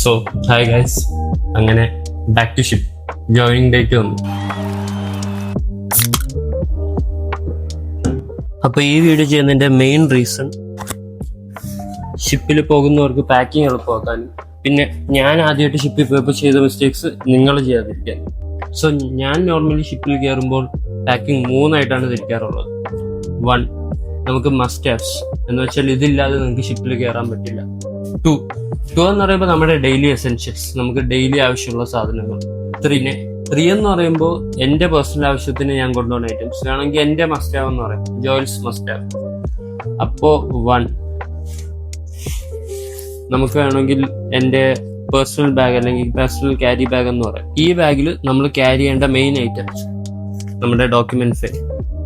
So hi guys, അങ്ങനെ back to ship joining date വന്നു. അപ്പോൾ ഈ വീഡിയോ ചെയ്യുന്നതിൻ്റെ മെയിൻ റീസൺ ഷിപ്പിൽ പോകുന്നവർക്ക് പാക്കിങ് എളുപ്പമാക്കാനും പിന്നെ ഞാൻ ആദ്യമായിട്ട് ഷിപ്പിൽ പോയപ്പോൾ ചെയ്ത മിസ്റ്റേക്സ് നിങ്ങൾ ചെയ്യാതിരിക്കാൻ. സോ ഞാൻ നോർമലി ഷിപ്പിൽ കയറുമ്പോൾ പാക്കിങ് 3 ആയിട്ടാണ് തിരിക്കാറുള്ളത്. 1, നമുക്ക് മസ്റ്റ് ഹാവ്സ് എന്ന് വെച്ചാൽ ഇതില്ലാതെ നിങ്ങൾക്ക് ഷിപ്പിൽ കയറാൻ പറ്റില്ല. 2 എന്ന് പറയുമ്പോൾ നമ്മുടെ ഡെയിലി എസെൻഷ്യൽസ്, നമുക്ക് ഡെയിലി ആവശ്യമുള്ള സാധനങ്ങൾ. 3 എന്ന് പറയുമ്പോൾ എൻ്റെ പേഴ്സണൽ ആവശ്യത്തിന് ഞാൻ കൊണ്ടുപോകുന്ന ഐറ്റംസ് വേണമെങ്കിൽ എൻ്റെ മസ്റ്റ് ഹാവ് എന്ന് പറയും, ജോയിൽസ് മസ്റ്റ് ഹാവ്. അപ്പോൾ 1 നമുക്ക് വേണമെങ്കിൽ എൻ്റെ പേഴ്സണൽ ബാഗ് അല്ലെങ്കിൽ പേഴ്സണൽ ക്യാരി ബാഗ് എന്ന് പറയും. ഈ ബാഗിൽ നമ്മൾ ക്യാരി ചെയ്യേണ്ട മെയിൻ ഐറ്റംസ് നമ്മുടെ ഡോക്യുമെന്റ് ഫയൽ.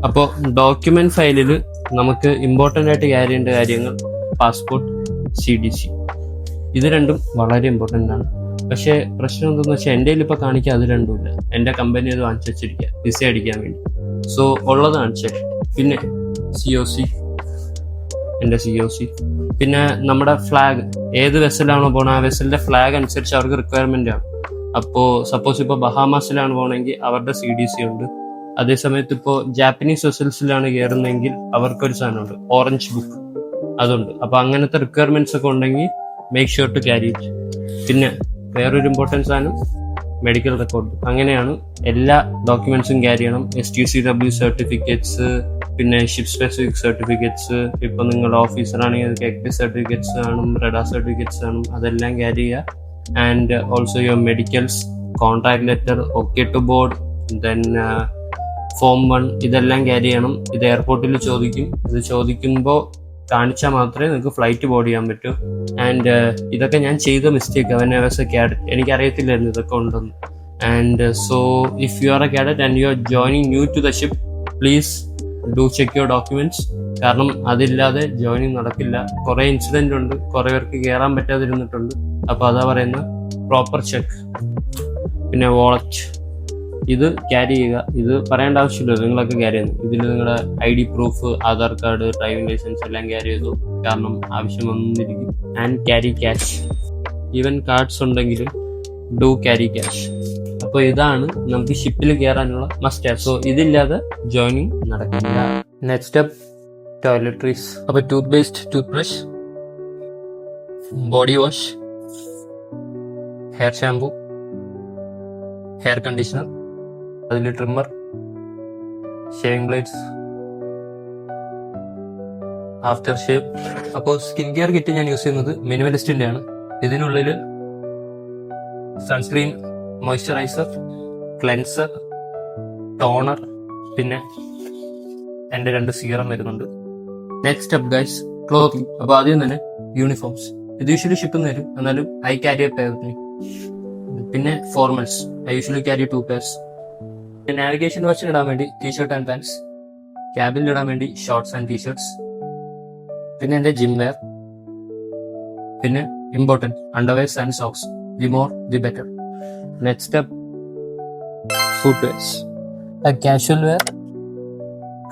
അപ്പോൾ ഡോക്യുമെന്റ് ഫയലിൽ നമുക്ക് ഇമ്പോർട്ടൻ്റ് ആയിട്ട് ക്യാരി ചെയ്യേണ്ട കാര്യങ്ങൾ പാസ്പോർട്ട്, CDC, ഇത് രണ്ടും വളരെ ഇമ്പോർട്ടൻ്റ് ആണ്. പക്ഷേ പ്രശ്നം എന്താണെന്ന് വെച്ചാൽ എൻ്റെ കയ്യിൽ ഇപ്പോൾ കാണിക്കുക അത് രണ്ടുമില്ല. എൻ്റെ കമ്പനി അത് വാങ്ങിച്ചു വെച്ചിരിക്കുക വിസ അടിക്കാൻ വേണ്ടി. സോ ഉള്ളത് കാണിച്ചത്. പിന്നെ COC, എൻ്റെ COC, പിന്നെ നമ്മുടെ ഫ്ലാഗ്, ഏത് വെസലാണോ പോകണം ആ വെസലിൻ്റെ ഫ്ലാഗ് അനുസരിച്ച് അവർക്ക് റിക്വയർമെൻ്റ് ആണ്. അപ്പോൾ സപ്പോസ് ഇപ്പോൾ ബഹാമാസിലാണ് പോകണമെങ്കിൽ അവരുടെ CDC ഉണ്ട്. അതേസമയത്ത് ഇപ്പോൾ ജാപ്പനീസ് വെസൽസിലാണ് കയറുന്നതെങ്കിൽ അവർക്കൊരു സാധനമുണ്ട്, ഓറഞ്ച് ബുക്ക്, അതുണ്ട്. അപ്പോൾ അങ്ങനത്തെ റിക്വയർമെന്റ്സ് ഒക്കെ ഉണ്ടെങ്കിൽ make sure to carry it. പിന്നെ വേറൊരു ഇമ്പോർട്ടൻറ്റ് സാധനം മെഡിക്കൽ റെക്കോർഡ്. അങ്ങനെയാണ് എല്ലാ ഡോക്യുമെന്റ്സും ക്യാരി ചെയ്യണം. STCW സർട്ടിഫിക്കറ്റ്സ്, പിന്നെ ഷിപ്പ് സ്പെസിഫിക് സർട്ടിഫിക്കറ്റ്സ്, ഇപ്പൊ നിങ്ങളുടെ ഓഫീസറാണെങ്കിൽ KECD സർട്ടിഫിക്കറ്റ്സ് കാണും, റെഡാ സർട്ടിഫിക്കറ്റ്സ് കാണും, അതെല്ലാം ക്യാരി ചെയ്യുക. And also your medicals, contract letter, okay to board, then Form 1, ഇതെല്ലാം ക്യാരി ചെയ്യണം. ഇത് എയർപോർട്ടിൽ ചോദിക്കും. ഇത് ചോദിക്കുമ്പോൾ കാണിച്ചാൽ മാത്രമേ നിങ്ങൾക്ക് ഫ്ലൈറ്റ് ബോർഡ് ചെയ്യാൻ പറ്റൂ. ആൻഡ് ഇതൊക്കെ ഞാൻ ചെയ്ത മിസ്റ്റേക്ക്. അവൻ ക്യാഡറ്റ് എനിക്കറിയത്തില്ലായിരുന്നു ഇതൊക്കെ ഉണ്ടെന്ന്. And so if you are a cadet and you are joining new to the ship, please do check your documents. കാരണം അതില്ലാതെ ജോയിനിങ് നടക്കില്ല. കുറേ ഇൻസിഡന്റ് ഉണ്ട്, കുറേ പേർക്ക് കയറാൻ പറ്റാതിരുന്നിട്ടുണ്ട്. അപ്പോൾ അതാ പറയുന്ന പ്രോപ്പർ ചെക്ക്. പിന്നെ വാളറ്റ്, ഇത് ക്യാരി ചെയ്യുക. ഇത് പറയേണ്ട ആവശ്യമില്ല, നിങ്ങളൊക്കെ ക്യാരി ചെയ്യുന്നു. ഇതിൽ നിങ്ങളുടെ ID proof, Aadhaar card, driving licence എല്ലാം ക്യാരി ചെയ്തു, കാരണം ആവശ്യം വന്നിരിക്കും. And carry cash, even cards ഉണ്ടെങ്കിൽ ഡു ക്യാരി ക്യാഷ്. അപ്പോൾ ഇതാണ് നമുക്ക് ഷിപ്പിൽ കയറാനുള്ള മസ്റ്റ് ഹാവ്. സോ ഇതില്ലാതെ ജോയിനിങ് നടക്കില്ല. Next step toiletries. അപ്പോൾ toothpaste, toothbrush, body wash, hair shampoo, hair conditioner, അതിൽ trimmer, shaving blades, aftershave. അപ്പോൾ സ്കിൻ കെയർ കിറ്റ് ഞാൻ യൂസ് ചെയ്യുന്നത് മിനിമലിസ്റ്റിന്റെ ആണ്. ഇതിനുള്ളിൽ സൺസ്ക്രീൻ, മോയ്സ്ചറൈസർ, ക്ലെൻസർ, ടോണർ, പിന്നെ എൻ്റെ 2 സീറം വരുന്നുണ്ട്. Next step guys, clothing. അപ്പോൾ ആദ്യം തന്നെ യൂണിഫോംസ്. ഇത് യൂഷ്വലി ഷിപ്പിൽ വരും, എന്നാലും ഐ ക്യാരി എ പെയർ. പിന്നെ formals, I usually carry 2 pairs. Navigation വാച്ചിന് ഇടാൻ വേണ്ടി ടീഷർട്ട് ആൻഡ് പാൻസ്, ക്യാബിനിൽ ഇടാൻ വേണ്ടി ഷോർട്സ് ആൻഡ് ടീഷർട്സ്, പിന്നെ എൻ്റെ ജിം വെയർ, പിന്നെ important underwears and socks. The more the better. Next step foot wears. Casual wear,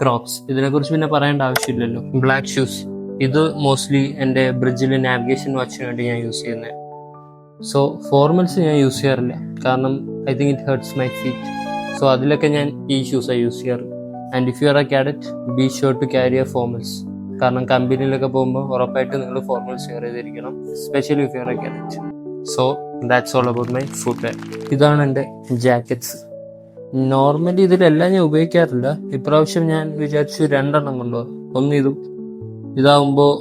crocs, ഇതിനെക്കുറിച്ച് പിന്നെ പറയേണ്ട ആവശ്യമില്ലല്ലോ. ബ്ലാക്ക് ഷൂസ്, ഇത് മോസ്റ്റ്ലി എൻ്റെ ബ്രിഡ്ജിൽ നാവിഗേഷൻ വാച്ചിന് വേണ്ടി ഞാൻ യൂസ് ചെയ്യുന്നത്. സോ ഫോർമൽസ് ഞാൻ യൂസ് ചെയ്യാറില്ല, കാരണം I think it hurts my feet. So അതിലൊക്കെ ഞാൻ ഈ ഷൂസാണ് യൂസ് ചെയ്യാറ്. And if you are a cadet, be sure to carry a formals. കാരണം കമ്പനിയിലൊക്കെ പോകുമ്പോൾ ഉറപ്പായിട്ട് നിങ്ങൾ ഫോർമൽസ് വെയർ ചെയ്തിരിക്കണം, especially if you are a cadet. So that's all about my foot wear. ഇതാണ് എൻ്റെ ജാക്കറ്റ്സ്. നോർമലി ഇതിലെല്ലാം ഞാൻ ഉപയോഗിക്കാറില്ല. ഇപ്രാവശ്യം ഞാൻ വിചാരിച്ചു 2 എണ്ണം കൊണ്ടുപോകാം. ഒന്ന് ഇതും, ഇതാവുമ്പോൾ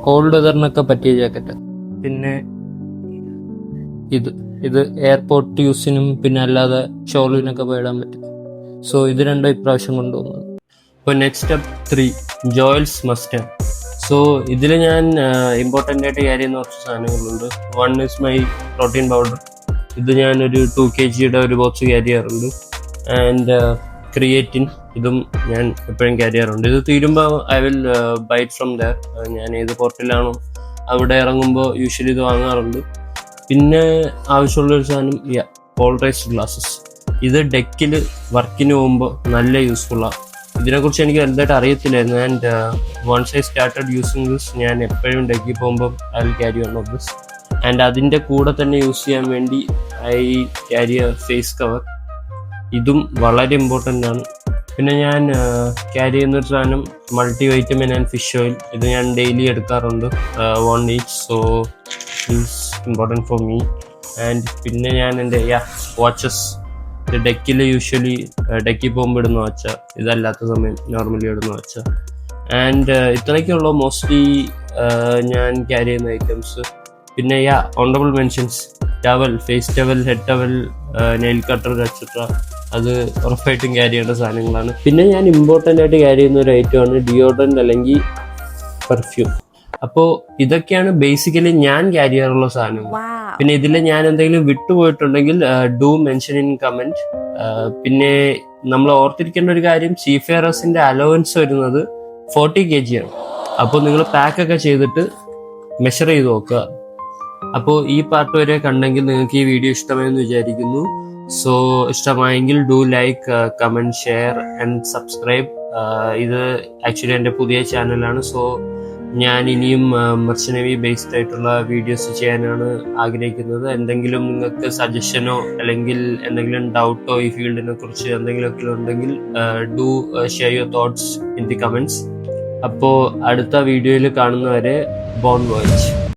കോൾഡ് വെതറിനൊക്കെ പറ്റിയ ജാക്കറ്റ്. പിന്നെ ഇത് എയർപോർട്ട് യൂസിനും പിന്നെ അല്ലാതെ ഷോളിനൊക്കെ പോയിടാൻ പറ്റും. സോ ഇത് 2 ഇപ്രാവശ്യം കൊണ്ടുപോകുന്നത്. ഇപ്പോൾ നെക്സ്റ്റ് സ്റ്റെപ്പ് 3, ജോയിൽസ് മസ്റ്റ് ഹാവ്. സോ ഇതിൽ ഞാൻ ഇമ്പോർട്ടൻ്റ് ആയിട്ട് ക്യാരി ചെയ്യുന്ന കുറച്ച് സാധനങ്ങളുണ്ട്. 1 is മൈ പ്രോട്ടീൻ പൗഡർ. ഇത് ഞാനൊരു 2 kg ഒരു ബോക്സ് ക്യാരി ചെയ്യാറുണ്ട്. ആൻഡ് ക്രിയേറ്റിൻ, ഇതും ഞാൻ എപ്പോഴും ക്യാരി ചെയ്യാറുണ്ട്. ഇത് തീരുമ്പോൾ I will buy it from there. ഞാൻ ഏത് പോർട്ടിലാണോ അവിടെ ഇറങ്ങുമ്പോൾ യൂഷ്വലി ഇത് വാങ്ങാറുണ്ട്. പിന്നെ ആവശ്യമുള്ളൊരു സാധനം പോളറൈസ്ഡ് ഗ്ലാസ്സസ്. ഇത് ഡെക്കിൽ വർക്കിന് പോകുമ്പോൾ നല്ല യൂസ്ഫുള്ളാണ്. ഇതിനെക്കുറിച്ച് എനിക്ക് വലുതായിട്ട് അറിയത്തില്ലായിരുന്നു. And once I started using this, ഞാൻ എപ്പോഴും ഡെക്കി പോകുമ്പോൾ I will carry one of this. And അതിൻ്റെ കൂടെ തന്നെ യൂസ് ചെയ്യാൻ വേണ്ടി I carry a face cover. ഇതും വളരെ ഇമ്പോർട്ടൻ്റ് ആണ്. പിന്നെ ഞാൻ ക്യാരി ചെയ്യുന്നൊരു സാധനം multi vitamin and fish oil. ഇത് ഞാൻ ഡെയിലി എടുക്കാറുണ്ട്, 1 each. So is important for me. And പിന്നെ ഞാൻ എൻ്റെ വാച്ചസ്, ഇത് ഡെക്കിൽ യൂഷ്വലി ഡെക്കിൽ പോകുമ്പോൾ ഇടുന്ന വാച്ച, ഇതല്ലാത്ത സമയം നോർമലി ഇടുന്ന വാച്ച. ആൻഡ് ഇത്രയൊക്കെയുള്ളൂ മോസ്റ്റ്ലി ഞാൻ ക്യാരി ചെയ്യുന്ന ഐറ്റംസ്. പിന്നെ honourable mentions: towel, face towel, head towel, nail cutter etcetera. അത് ഉറപ്പായിട്ടും ക്യാരി ചെയ്യേണ്ട സാധനങ്ങളാണ്. പിന്നെ ഞാൻ ഇമ്പോർട്ടൻ്റ് ആയിട്ട് ക്യാരി ചെയ്യുന്ന ഒരു ഐറ്റമാണ് ഡിയോഡ്രൻറ്റ് അല്ലെങ്കിൽ പെർഫ്യൂം. അപ്പോൾ ഇതൊക്കെയാണ് ബേസിക്കലി ഞാൻ ക്യാരി ചെയ്യാറുള്ള സാധനങ്ങൾ. പിന്നെ ഇതിൽ ഞാൻ എന്തെങ്കിലും വിട്ടുപോയിട്ടുണ്ടെങ്കിൽ ഡു മെൻഷൻ ഇൻ കമൻറ്റ്. പിന്നെ നമ്മൾ ഓർത്തിരിക്കേണ്ട ഒരു കാര്യം, സീഫെയറേഴ്സിൻ്റെ അലവൻസ് വരുന്നത് 40 kg ആണ്. അപ്പോൾ നിങ്ങൾ പാക്കൊക്കെ ചെയ്തിട്ട് മെഷർ ചെയ്ത് നോക്കുക. അപ്പോൾ ഈ പാർട്ട് വരെ കണ്ടെങ്കിൽ നിങ്ങൾക്ക് ഈ വീഡിയോ ഇഷ്ടമായെന്ന് വിചാരിക്കുന്നു. സോ ഇഷ്ടമായെങ്കിൽ do like, comment, share and subscribe. ഇത് ആക്ച്വലി എൻ്റെ പുതിയ ചാനലാണ്. സോ ഞാൻ ഇനിയും മെർച്ചൻ്റ് നേവി ബേസ്ഡ് ആയിട്ടുള്ള വീഡിയോസ് ചെയ്യാനാണ് ആഗ്രഹിക്കുന്നത്. എന്തെങ്കിലും നിങ്ങൾക്ക് സജഷനോ അല്ലെങ്കിൽ എന്തെങ്കിലും ഡൗട്ടോ ഈ ഫീൽഡിനെ കുറിച്ച് എന്തെങ്കിലുമൊക്കെ ഉണ്ടെങ്കിൽ do share your thoughts in the comments. അപ്പോൾ അടുത്ത വീഡിയോയിൽ കാണുന്നവരെ ബോൺ വോയജ്.